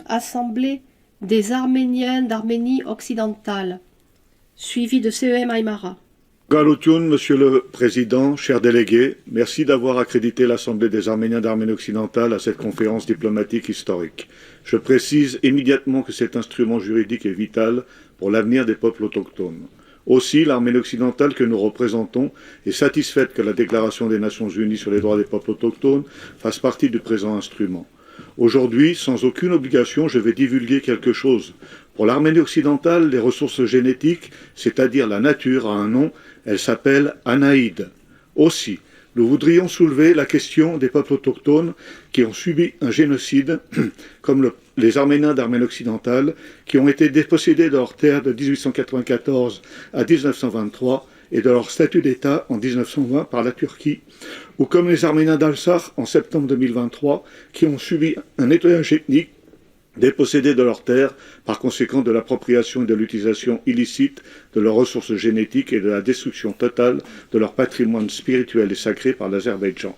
Assemblée des Arméniens d'Arménie occidentale, suivi de CEM Aymara. Galoutioun, Monsieur le Président, chers délégués, merci d'avoir accrédité l'Assemblée des Arméniens d'Arménie occidentale à cette conférence diplomatique historique. Je précise immédiatement que cet instrument juridique est vital pour l'avenir des peuples autochtones. Aussi, l'Arménie occidentale que nous représentons est satisfaite que la Déclaration des Nations Unies sur les droits des peuples autochtones fasse partie du présent instrument. Aujourd'hui, sans aucune obligation, je vais divulguer quelque chose. Pour l'Arménie occidentale, les ressources génétiques, c'est-à-dire la nature, a un nom, elle s'appelle Anaïde. Aussi, nous voudrions soulever la question des peuples autochtones qui ont subi un génocide, comme les Arméniens d'Arménie occidentale, qui ont été dépossédés de leurs terres de 1894 à 1923 et de leur statut d'État en 1920 par la Turquie, ou comme les Arméniens d'Alsar en septembre 2023, qui ont subi un nettoyage ethnique, dépossédés de leurs terres, par conséquent de l'appropriation et de l'utilisation illicite de leurs ressources génétiques et de la destruction totale de leur patrimoine spirituel et sacré par l'Azerbaïdjan.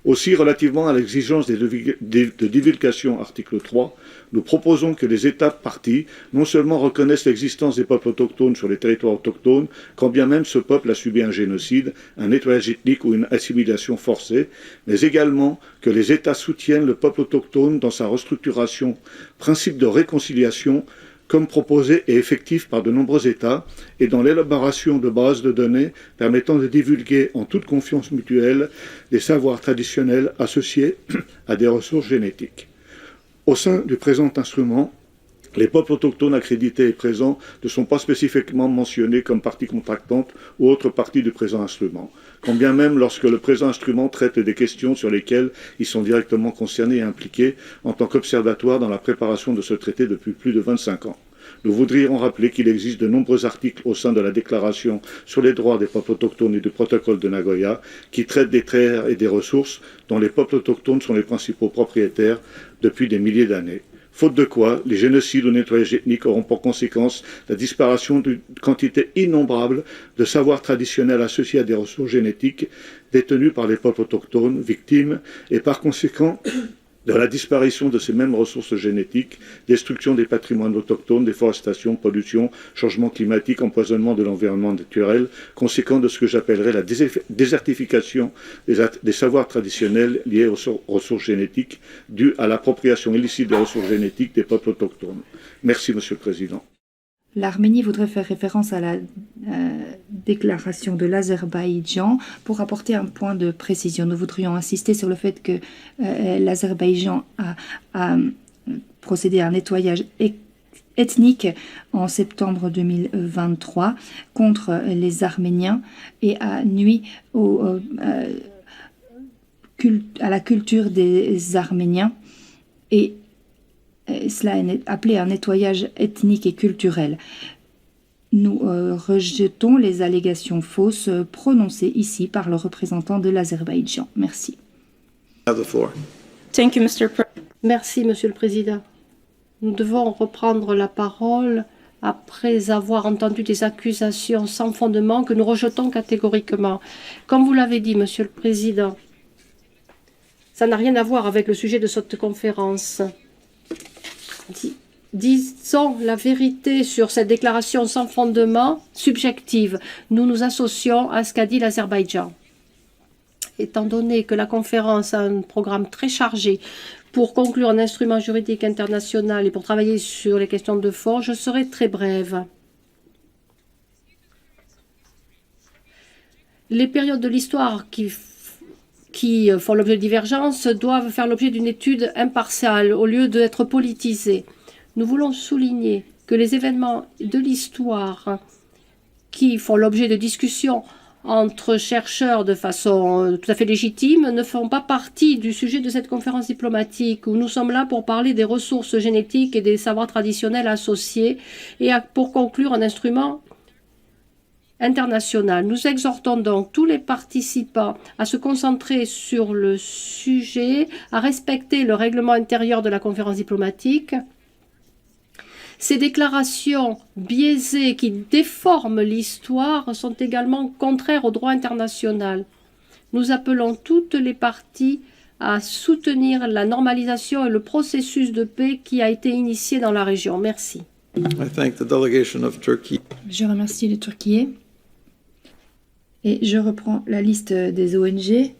Aussi, relativement à l'exigence de divulgation, article 3, nous proposons que les États parties non seulement reconnaissent l'existence des peuples autochtones sur les territoires autochtones, quand bien même ce peuple a subi un génocide, un nettoyage ethnique ou une assimilation forcée, mais également que les États soutiennent le peuple autochtone dans sa restructuration, principe de réconciliation, comme proposé et effectif par de nombreux États, et dans l'élaboration de bases de données permettant de divulguer en toute confiance mutuelle des savoirs traditionnels associés à des ressources génétiques. Au sein du présent instrument, les peuples autochtones accrédités et présents ne sont pas spécifiquement mentionnés comme partie contractante ou autre partie du présent instrument, quand bien même lorsque le présent instrument traite des questions sur lesquelles ils sont directement concernés et impliqués en tant qu'observatoire dans la préparation de ce traité depuis plus de 25 ans. Nous voudrions rappeler qu'il existe de nombreux articles au sein de la Déclaration sur les droits des peuples autochtones et du protocole de Nagoya qui traitent des terres et des ressources dont les peuples autochtones sont les principaux propriétaires depuis des milliers d'années. Faute de quoi, les génocides ou nettoyages ethniques auront pour conséquence la disparition d'une quantité innombrable de savoirs traditionnels associés à des ressources génétiques détenues par les peuples autochtones, victimes, et par conséquent de la disparition de ces mêmes ressources génétiques, destruction des patrimoines autochtones, déforestation, pollution, changement climatique, empoisonnement de l'environnement naturel, conséquent de ce que j'appellerais la désertification des savoirs traditionnels liés aux ressources génétiques dues à l'appropriation illicite des ressources génétiques des peuples autochtones. Merci, Monsieur le Président. L'Arménie voudrait faire référence à la déclaration de l'Azerbaïdjan pour apporter un point de précision. Nous voudrions insister sur le fait que l'Azerbaïdjan a procédé à un nettoyage ethnique en septembre 2023 contre les Arméniens et a nui à la culture des Arméniens et cela est appelé un nettoyage ethnique et culturel. Nous rejetons les allégations fausses prononcées ici par le représentant de l'Azerbaïdjan. Merci. Thank you, Mr. Merci, Monsieur le Président. Nous devons reprendre la parole après avoir entendu des accusations sans fondement que nous rejetons catégoriquement. Comme vous l'avez dit, Monsieur le Président, ça n'a rien à voir avec le sujet de cette conférence. Disons la vérité sur cette déclaration sans fondement subjective. Nous nous associons à ce qu'a dit l'Azerbaïdjan. Étant donné que la conférence a un programme très chargé pour conclure un instrument juridique international et pour travailler sur les questions de fond, je serai très brève. Les périodes de l'histoire qui font l'objet de divergences doivent faire l'objet d'une étude impartiale au lieu d'être politisées. Nous voulons souligner que les événements de l'histoire qui font l'objet de discussions entre chercheurs de façon tout à fait légitime ne font pas partie du sujet de cette conférence diplomatique où nous sommes là pour parler des ressources génétiques et des savoirs traditionnels associés et pour conclure un instrument international. Nous exhortons donc tous les participants à se concentrer sur le sujet, à respecter le règlement intérieur de la conférence diplomatique. Ces déclarations biaisées qui déforment l'histoire sont également contraires au droit international. Nous appelons toutes les parties à soutenir la normalisation et le processus de paix qui a été initié dans la région. Merci. I thank the delegation of Turkey. Je remercie les Turquier. Et je reprends la liste des ONG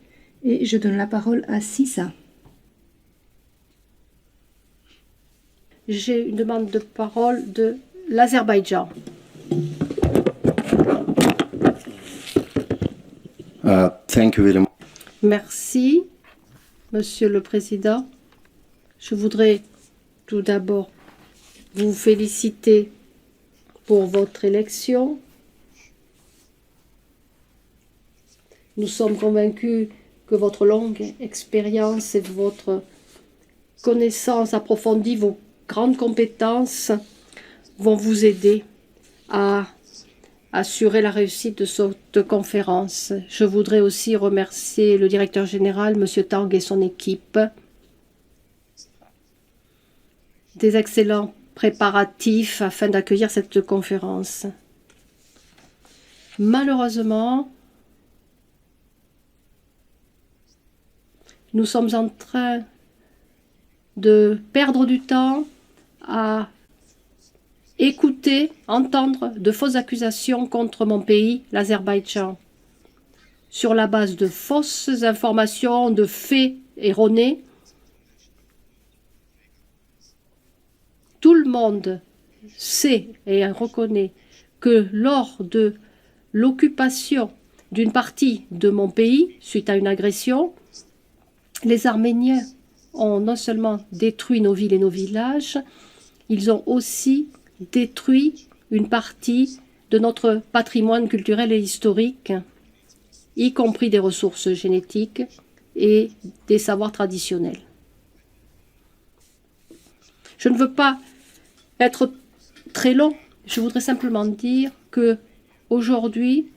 et je donne la parole à Sissa. J'ai une demande de parole de l'Azerbaïdjan. Thank you very much. Merci, Monsieur le Président. Je voudrais tout d'abord vous féliciter pour votre élection. Nous sommes convaincus que votre longue expérience et votre connaissance approfondie, vos grandes compétences vont vous aider à assurer la réussite de cette conférence. Je voudrais aussi remercier le directeur général, M. Tang, et son équipe des excellents préparatifs afin d'accueillir cette conférence. Malheureusement, nous sommes en train de perdre du temps à écouter, entendre de fausses accusations contre mon pays, l'Azerbaïdjan, sur la base de fausses informations, de faits erronés. Tout le monde sait et reconnaît que lors de l'occupation d'une partie de mon pays, suite à une agression, les Arméniens ont non seulement détruit nos villes et nos villages, ils ont aussi détruit une partie de notre patrimoine culturel et historique, y compris des ressources génétiques et des savoirs traditionnels. Je ne veux pas être très long, je voudrais simplement dire que aujourd'hui,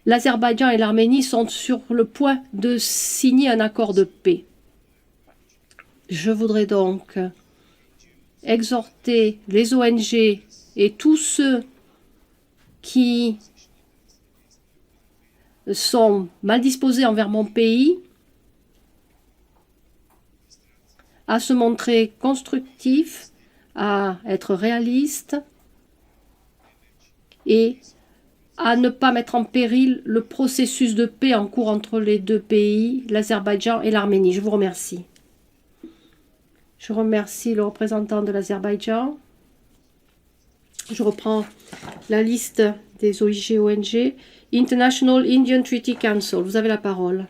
l'Azerbaïdjan et l'Arménie sont sur le point de signer un accord de paix. Je voudrais donc exhorter les ONG et tous ceux qui sont mal disposés envers mon pays à se montrer constructifs, à être réalistes et à ne pas mettre en péril le processus de paix en cours entre les deux pays, l'Azerbaïdjan et l'Arménie. Je vous remercie. Je remercie le représentant de l'Azerbaïdjan. Je reprends la liste des OIG-ONG. International Indian Treaty Council. Vous avez la parole.